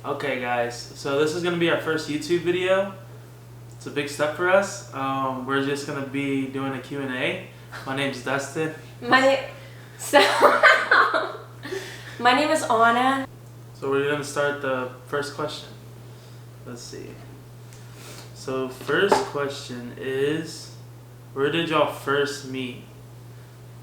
Okay guys, so this is going to be our first YouTube video. It's a big step for us. We're just going to be doing a Q&A. My name's Dustin. My name is Anna. So we're going to start the first question. Let's see. So first question is, where did y'all first meet?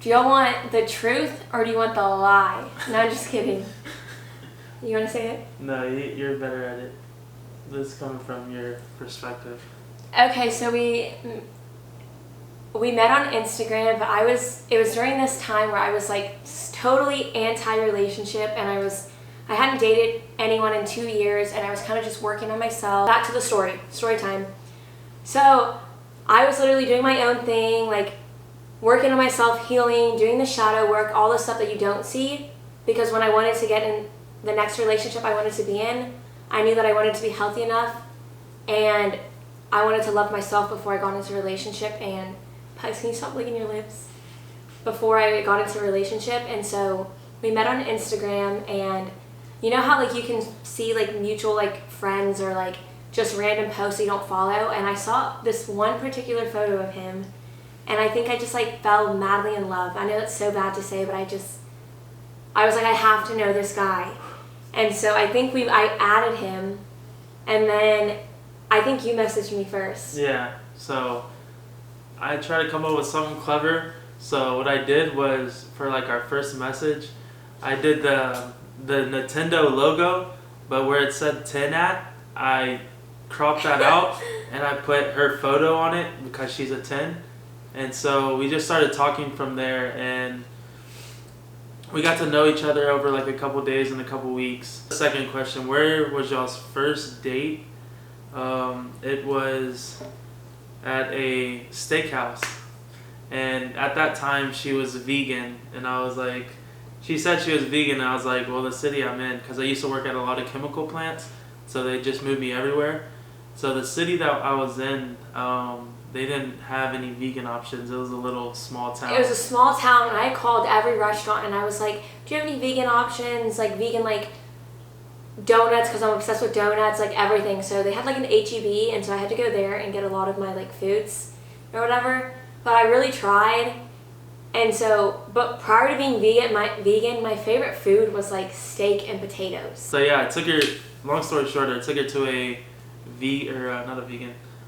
Do y'all want the truth or do you want the lie? No, I'm just kidding. You want to say it? No, you're better at it. This is coming from your perspective. Okay, so we met on Instagram, but it was during this time where I was like totally anti-relationship, and I hadn't dated anyone in 2 years, and I was kind of just working on myself. Back to the story time. So I was literally doing my own thing, like working on myself, healing, doing the shadow work, all the stuff that you don't see, because when I wanted to get in the next relationship I wanted to be in, I knew that I wanted to be healthy enough, and I wanted to love myself before I got into a relationship. And Pugs, can you stop licking your lips? Before I got into a relationship. And so we met on Instagram, and you know how like you can see like mutual like friends or like just random posts you don't follow, and I saw this one particular photo of him, and I think I just like fell madly in love. I know that's so bad to say, but I was like, I have to know this guy. And so I think I added him, and then I think you messaged me first. Yeah, so I tried to come up with something clever. So what I did was, for like our first message, I did the Nintendo logo, but where it said 10 at, I cropped that out and I put her photo on it because she's a 10. And so we just started talking from there, and we got to know each other over like a couple days and a couple weeks. Second question, where was y'all's first date? It was at a steakhouse, and at that time she was vegan, and I was like, she said she was vegan, and I was like, well, the city I'm in, because I used to work at a lot of chemical plants, so they just moved me everywhere. So the city that I was in, they didn't have any vegan options. It was a little small town. It was a small town, and I called every restaurant, and I was like, do you have any vegan options? Like vegan, like donuts, because I'm obsessed with donuts, like everything. So they had like an HEB, and so I had to go there and get a lot of my like foods or whatever. But I really tried. And so, but prior to being vegan, my favorite food was like steak and potatoes. So yeah, long story short, I took her to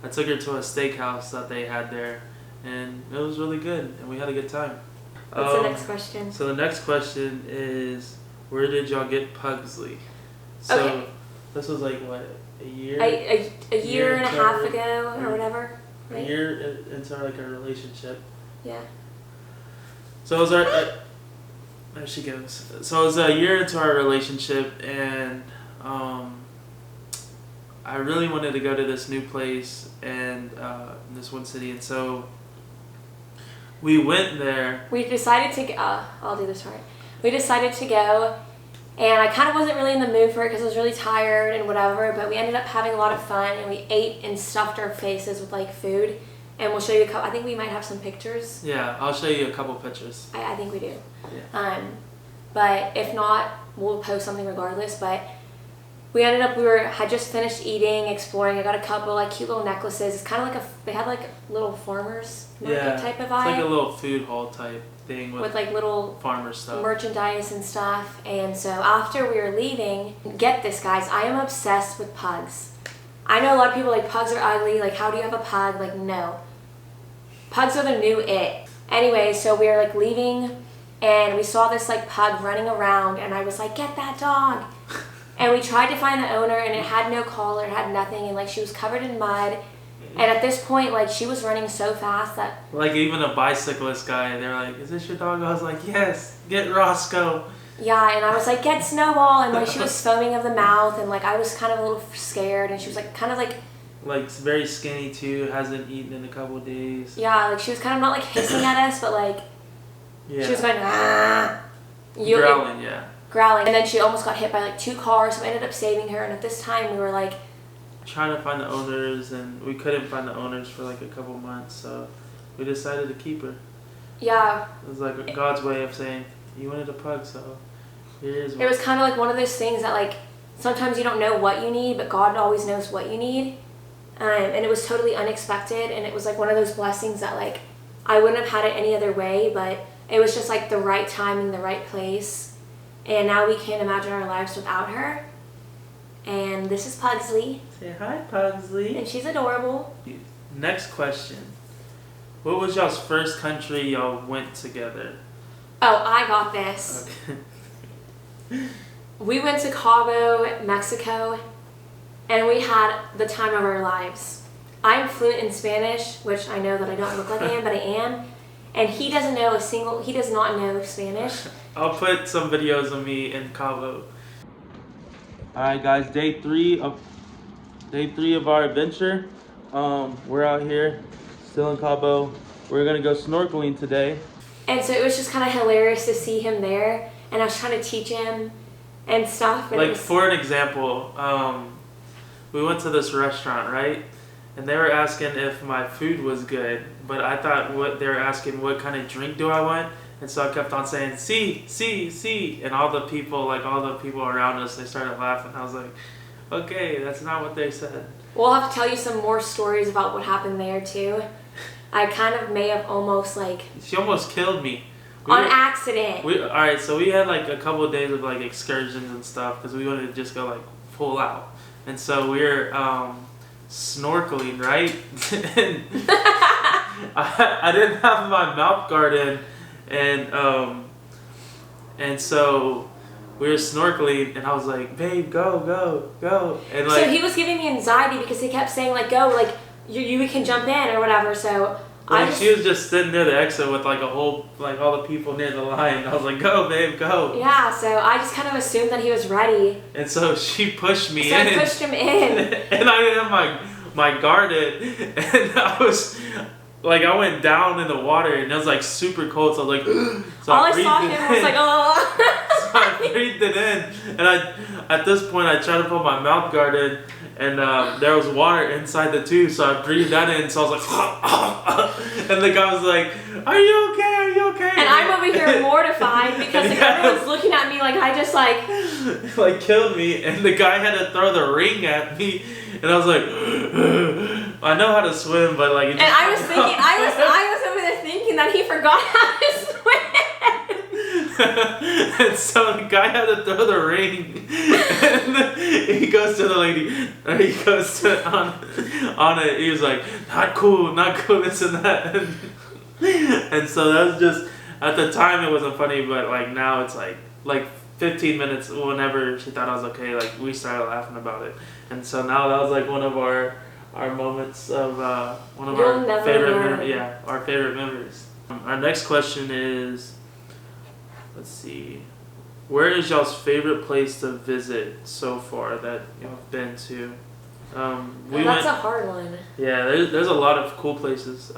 I took her to a steakhouse that they had there, and it was really good, and we had a good time. What's the next question? So the next question is, where did y'all get Pugsley? So okay. This was like what, a year? A year and a half ago or whatever. Right? A year into like our relationship. Yeah. So it was there she goes. So it was a year into our relationship, and I really wanted to go to this new place and this one city, and so we went there. We decided to I'll do this part. We decided to go, and I kind of wasn't really in the mood for it because I was really tired and whatever, but we ended up having a lot of fun, and we ate and stuffed our faces with like food, and we'll show you a couple. I think we might have some pictures. Yeah, I'll show you a couple pictures. I think we do. Yeah. But if not, we'll post something regardless. But we ended up, had just finished eating, exploring. I got a couple like cute little necklaces. It's kind of like they had like little farmers market type of vibe. It's like a little food hall type thing with like little farmer stuff, merchandise and stuff. And so after we were leaving, get this guys, I am obsessed with pugs. I know a lot of people like pugs are ugly. Like, how do you have a pug? Like, no. Pugs are the new it. Anyway, so we were like leaving, and we saw this like pug running around, and I was like, get that dog. And we tried to find the owner, and it had no collar, it had nothing, and like she was covered in mud. And at this point, like she was running so fast that like even a bicyclist guy, they're like, is this your dog? I was like, yes, get Roscoe. Yeah, and I was like, get Snowball, and like she was foaming of the mouth, and like I was kind of a little scared, and she was like kind of like very skinny too, hasn't eaten in a couple of days. Yeah, like she was kind of not like hissing at us, but like she was going growling, yeah. Growling, and then she almost got hit by like 2 cars, so I ended up saving her. And at this time we were like trying to find the owners, and we couldn't find the owners for like a couple months, so we decided to keep her. Yeah. It was like God's way of saying, you wanted a pug, so here is one. It was kind of like one of those things that like sometimes you don't know what you need, but God always knows what you need. And it was totally unexpected, and it was like one of those blessings that like I wouldn't have had it any other way, but it was just like the right time in the right place. And now we can't imagine our lives without her. And this is Pugsley. Say hi, Pugsley. And she's adorable. Next question. What was y'all's first country y'all went together? Oh, I got this. Okay. We went to Cabo, Mexico, and we had the time of our lives. I'm fluent in Spanish, which I know that I don't look like I am, but I am. And he does not know Spanish. I'll put some videos of me in Cabo. Alright guys, day three of our adventure. We're out here, still in Cabo. We're gonna go snorkeling today. And so it was just kind of hilarious to see him there, and I was trying to teach him and stuff. And like for an example, we went to this restaurant, right? And they were asking if my food was good, but I thought what they were asking, what kind of drink do I want? And so I kept on saying, see, and all the people around us, they started laughing. I was like, okay, that's not what they said. We'll have to tell you some more stories about what happened there too. I kind of may have almost like... She almost killed me. Accident. Alright, so we had like a couple of days of like excursions and stuff because we wanted to just go like full out. And so we were snorkeling, right? And I didn't have my mouth guard in, and so we were snorkeling, and I was like, babe, go. And like, so he was giving me anxiety because he kept saying like, go, like you can jump in or whatever. So like she was just sitting near the exit with like a whole, like all the people near the line. I was like, go, babe, go. Yeah, so I just kind of assumed that he was ready. And so she pushed me in. So I pushed him in. And I didn't have my guard in. And I went down in the water, and it was like super cold. So I was like, so all I saw him was like, oh. So I breathed it in. And at this point, I tried to put my mouth guard in. And there was water inside the tube, so I breathed that in. So I was like, and the guy was like, "Are you okay? Are you okay?" And I'm over here mortified because everyone's looking at me like I just like killed me. And the guy had to throw the ring at me, and I was like, I know how to swim, but like. And I was over there thinking that he forgot how to swim. And so the guy had to throw the ring, and he goes to the lady, or he goes to on it. He was like, not cool, this and that. And so that was just, at the time it wasn't funny, but like now it's like 15 minutes. Whenever she thought I was okay, like we started laughing about it. And so now that was like one of our moments of one of our favorite memories. Our next question is. Let's see. Where is y'all's favorite place to visit so far that you've been to? That's a hard one. Yeah, there's a lot of cool places.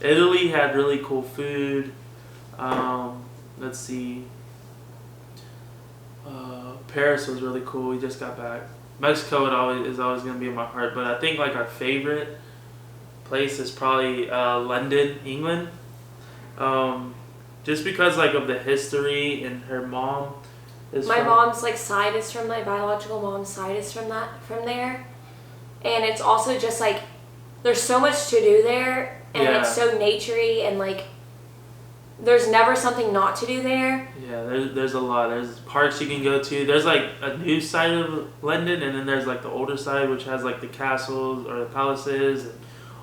Italy had really cool food. Let's see. Paris was really cool. We just got back. Mexico is always gonna be in my heart, but I think like our favorite place is probably London, England. Just because like of the history, and her mom is my mom's like side is from my biological mom's side is from there, and it's also just like there's so much to do there, and it's so naturey, and like there's never something not to do there. Yeah, there's a lot. There's parks you can go to. There's like a new side of London, and then there's like the older side, which has like the castles or the palaces and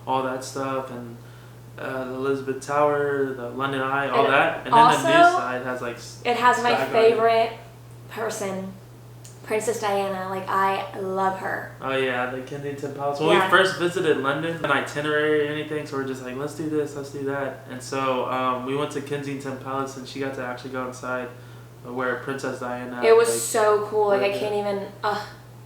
all that stuff, and the Elizabeth Tower, the London Eye, all that. And also, then the new side has like... It has my favorite person, Princess Diana. Like, I love her. Oh yeah, the Kensington Palace. When we first visited London, an itinerary or anything, so we're just like, let's do this, let's do that. And so we went to Kensington Palace, and she got to actually go inside where Princess Diana... It was so cool. Like, I can't even...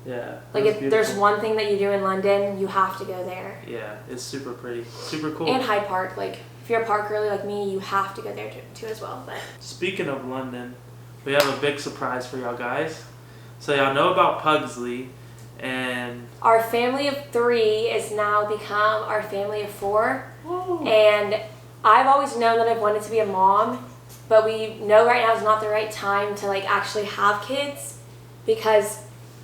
Yeah. Like, if there's one thing that you do in London, you have to go there. Yeah, it's super pretty. Super cool. And Hyde Park. Like, if you're a park girly like me, you have to go there too as well. But speaking of London, we have a big surprise for y'all guys. So y'all know about Pugsley, and... Our family of 3 is now become our family of 4. Woo. And I've always known that I've wanted to be a mom, but we know right now is not the right time to, like, actually have kids, because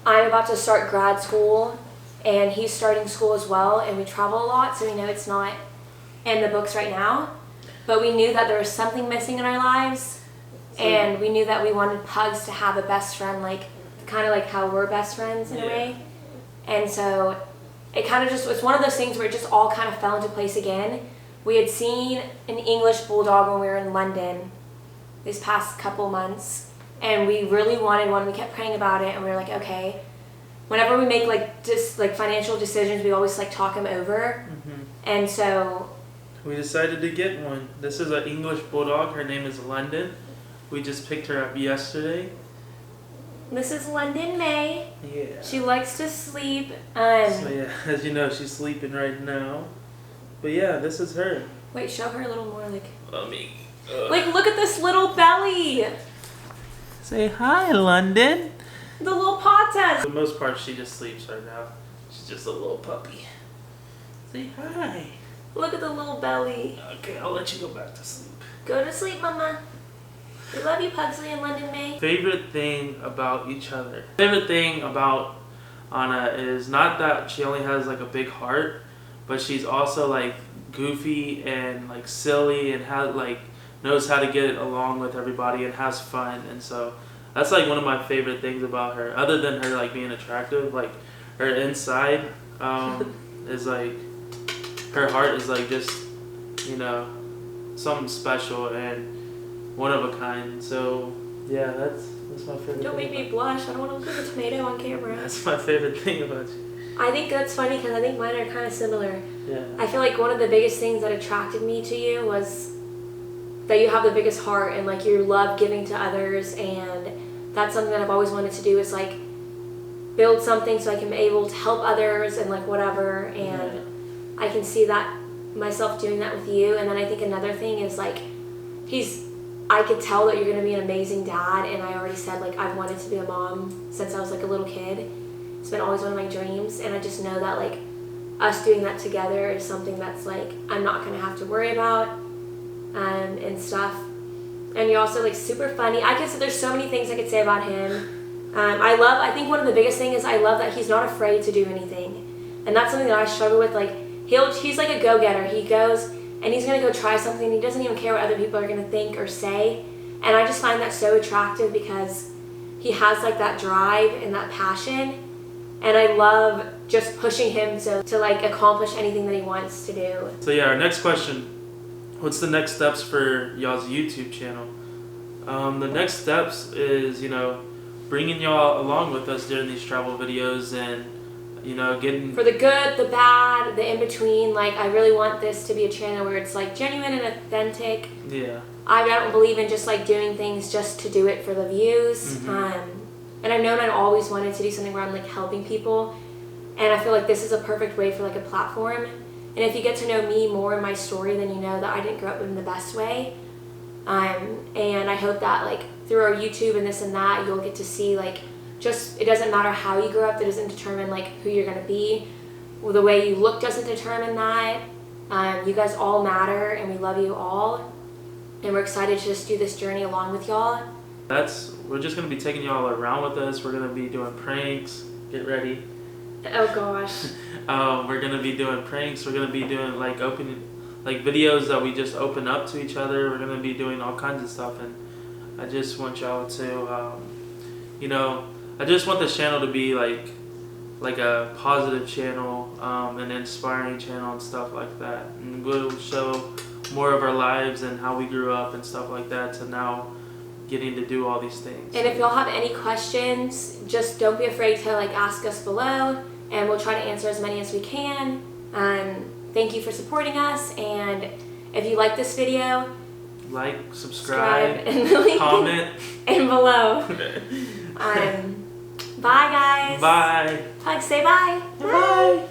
I'm about to start grad school, and he's starting school as well, and we travel a lot, so we know it's not in the books right now. But we knew that there was something missing in our lives, and we knew that we wanted Pugs to have a best friend, like kind of like how we're best friends in a way. And so it kind of just was one of those things where it just all kind of fell into place again. We had seen an English bulldog when we were in London these past couple months, and we really wanted one. We kept praying about it, and we were like, okay. Whenever we make like just like financial decisions, we always like talk them over. And so we decided to get one. This is an English bulldog. Her name is London. We just picked her up yesterday. This is London May. Yeah. She likes to sleep. So yeah, as you know, she's sleeping right now. But yeah, this is her. Wait, show her a little more, like. Like, look at this little belly. Say hi, London. The little paw test. For the most part, she just sleeps right now. She's just a little puppy. Say hi. Look at the little belly. Okay, I'll let you go back to sleep. Go to sleep, Mama. We love you, Pugsley and London May. Favorite thing about each other. Favorite thing about Anna is not that she only has like a big heart, but she's also like goofy and like silly and knows how to get along with everybody and has fun. And so that's like one of my favorite things about her, other than her like being attractive. Like her inside is like, her heart is like just, you know, something special and one of a kind. So yeah, that's my favorite. Don't make me blush. I don't want to look at the tomato on camera. That's my favorite thing about you. I think that's funny because I think mine are kind of similar. Yeah. I feel like one of the biggest things that attracted me to you was that you have the biggest heart and like you love giving to others, and that's something that I've always wanted to do, is like build something so I can be able to help others and like whatever, and I can see that myself doing that with you. And then I think another thing is like I could tell that you're going to be an amazing dad, and I already said like I've wanted to be a mom since I was like a little kid. It's been always one of my dreams, and I just know that like us doing that together is something that's like I'm not going to have to worry about and stuff. And you're also like super funny. There's so many things I could say about him. I think one of the biggest things is I love that he's not afraid to do anything, and that's something that I struggle with. Like he's like a go-getter. He goes and he's going to go try something. He doesn't even care what other people are going to think or say, and I just find that so attractive because he has like that drive and that passion. And I love just pushing him to like accomplish anything that he wants to do. So yeah, our next question, what's the next steps for y'all's YouTube channel? The next steps is, you know, bringing y'all along with us during these travel videos and, you know, getting... For the good, the bad, the in-between. Like, I really want this to be a channel where it's like genuine and authentic. Yeah. I don't believe in just like doing things just to do it for the views. And I've known I've always wanted to do something where I'm like helping people, and I feel like this is a perfect way for like a platform. And if you get to know me more in my story, then you know that I didn't grow up in the best way. And I hope that like through our YouTube and this and that, you'll get to see like just, it doesn't matter how you grew up, that doesn't determine like who you're gonna be. Well, the way you look doesn't determine that. You guys all matter, and we love you all, and we're excited to just do this journey along with y'all. We're just going to be taking y'all around with us. We're going to be doing pranks. Get ready. Oh gosh. We're going to be doing pranks. We're going to be doing like videos that we just open up to each other. We're going to be doing all kinds of stuff, and I just want y'all to, you know, I just want this channel to be like a positive channel, an inspiring channel and stuff like that. And we'll show more of our lives and how we grew up and stuff like that to now getting to do all these things. And if y'all have any questions, just don't be afraid to like ask us below, and we'll try to answer as many as we can. Thank you for supporting us, and if you like this video, like, subscribe, and comment and below. Bye guys. Bye. Pug, say bye. Bye.